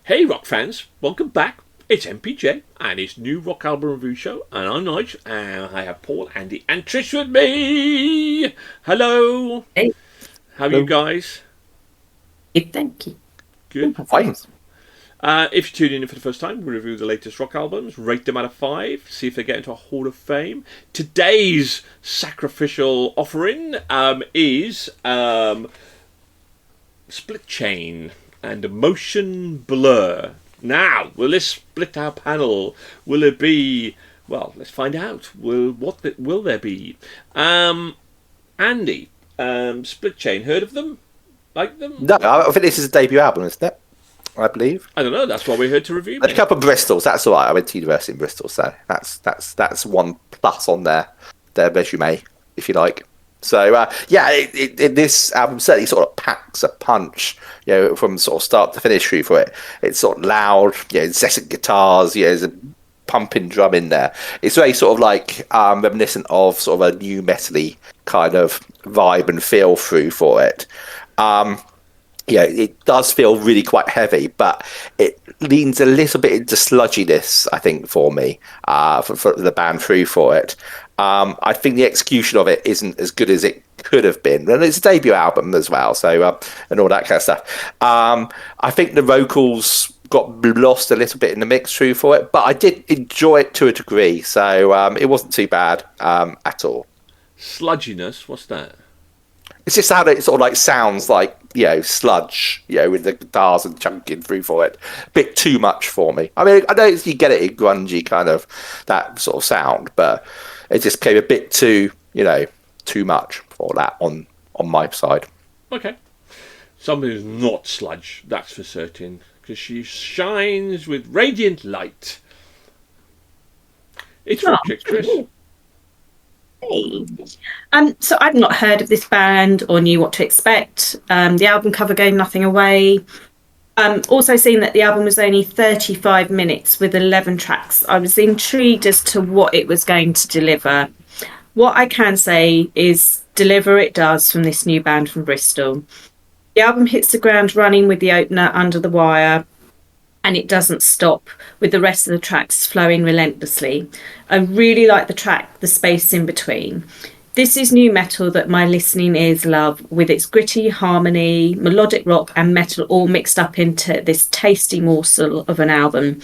Hey rock fans, welcome back. It's MPJ and it's new rock album review show, and I'm Nigel, and I have Paul, Andy and Trish with me. Hello. Hey. How are you guys? Good, thank you. Good. Fine. If you're tuning in for the first time, we'll review the latest rock albums, rate them out of 5, see if they get into a Hall of Fame. Today's sacrificial offering is Split Chain and Motionblur. Now, will this split our panel? Will it be... Well, let's find out. Will there be? Andy, Split Chain, heard of them? Like them? No, I think this is a debut album, isn't it? I believe. I don't know. That's why we're here to review. There's a couple of Bristols. That's all right. I went to university in Bristol, so that's one plus on their resume, if you like. So this album certainly sort of packs a punch, from sort of start to finish through for it. It's sort of loud, incessant guitars, there's a pumping drum in there. It's very sort of like reminiscent of sort of a new metal-y kind of vibe and feel through for it. It does feel really quite heavy, but it leans a little bit into sludginess, I think, for me, for the band through for it. I think the execution of it isn't as good as it could have been. And it's a debut album as well, so and all that kind of stuff. I think the vocals got lost a little bit in the mix through for it, but I did enjoy it to a degree, so it wasn't too bad at all. Sludginess, what's that? It's just how it sort of like sounds like, sludge, with the guitars and chunking through for it. A bit too much for me. I mean, I know you get it in grungy kind of that sort of sound, but it just came a bit too, too much for that on my side. Okay. Something is not sludge, that's for certain, because she shines with radiant light. It's Richard, Chris. Hey. So I'd not heard of this band or knew what to expect. The album cover gave nothing away. Also seeing that the album was only 35 minutes with 11 tracks, I was intrigued as to what it was going to deliver. What I can say is deliver it does from this new band from Bristol. The album hits the ground running with the opener Under the Wire, and it doesn't stop, with the rest of the tracks flowing relentlessly. I really like the track The Space in Between. This is new metal that my listening ears love, with its gritty harmony, melodic rock and metal all mixed up into this tasty morsel of an album.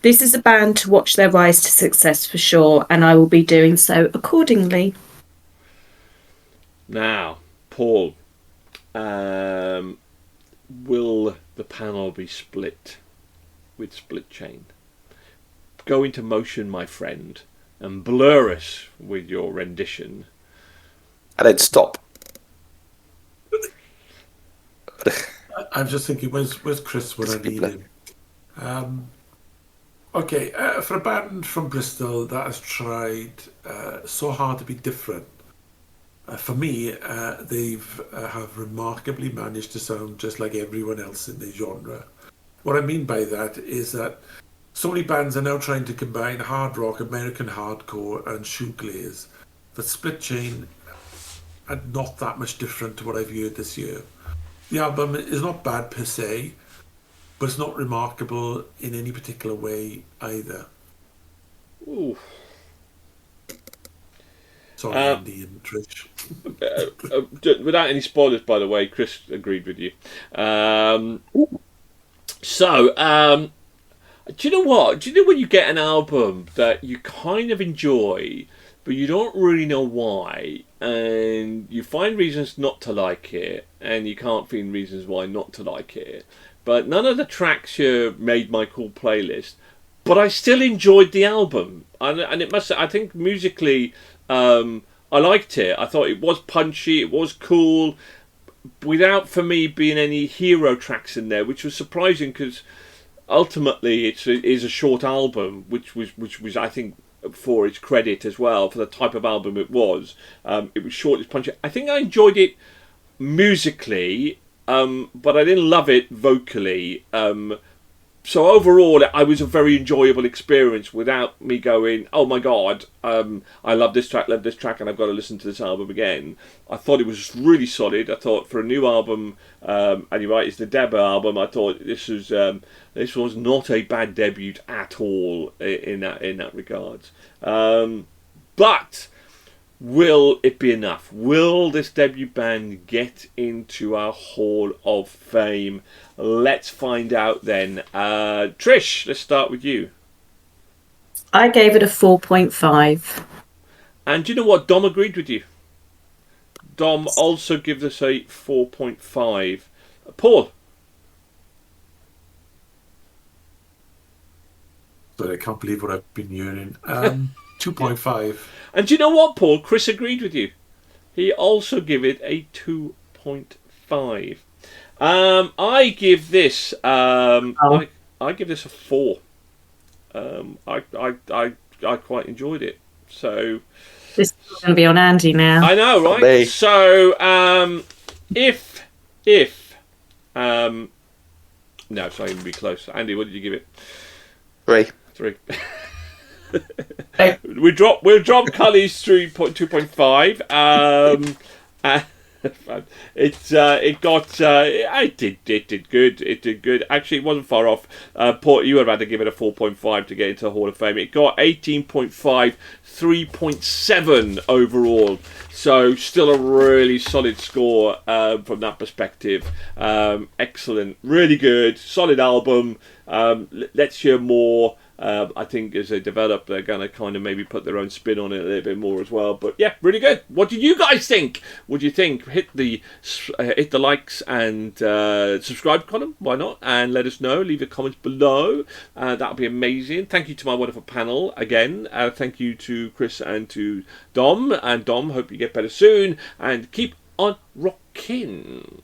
This is a band to watch their rise to success for sure, and I will be doing so accordingly. Now, Paul, will the panel be split with Split Chain? Go into motion, my friend, and blur us with your rendition. And then stop. I'm just thinking, where's Chris when I need him? Okay, for a band from Bristol that has tried so hard to be different, for me, they've have remarkably managed to sound just like everyone else in the genre. What I mean by that is that so many bands are now trying to combine hard rock, American hardcore, and shoegaze. But Split Chain are not that much different to what I've heard this year. The album is not bad per se, but it's not remarkable in any particular way either. Ooh. Sorry, Andy and Trish. Without any spoilers, by the way, Chris agreed with you. Do you know what? Do you know when you get an album that you kind of enjoy, but you don't really know why, and you find reasons not to like it, and you can't find reasons why not to like it, but none of the tracks here made my cool playlist, but I still enjoyed the album, and it must, I think musically, I liked it. I thought it was punchy, it was cool, without for me being any hero tracks in there, which was surprising because ultimately it is a short album, which was I think, for its credit as well, for the type of album it was short, it's punchy. I think I enjoyed it musically, but I didn't love it vocally. So overall, I was a very enjoyable experience without me going, oh my god, I love this track, and I've got to listen to this album again. I thought it was just really solid. I thought for a new album, and you're right, it's the debut album. I thought this was not a bad debut at all in that regard. But will it be enough? Will this debut band get into our Hall of Fame? Let's find out then. Trish, let's start with you. I gave it a 4.5. And do you know what? Dom agreed with you. Dom also gives us a 4.5. Paul? Sorry, I can't believe what I've been hearing. 2.5. And do you know what, Paul? Chris agreed with you. He also gave it a 2.5. I give this. I give this a 4. I quite enjoyed it. So This is going to be on Andy now. I know, right? Me. So if no, it's not even be close. Andy, what did you give it? 3. 3. We'll drop Cully's 2.5. It did good. It did good. Actually, it wasn't far off. Paul, you would rather give it a 4.5 to get into the Hall of Fame. It got 18.5, 3.7 overall. So still a really solid score from that perspective. Excellent, really good, solid album. Let's hear more. I think as they develop, they're going to kind of maybe put their own spin on it a little bit more as well. But yeah, really good. What did you guys think? What do you think? Hit the likes and subscribe column. Why not? And let us know. Leave your comments below. That would be amazing. Thank you to my wonderful panel again. Thank you to Chris and to Dom. And Dom, hope you get better soon. And keep on rocking.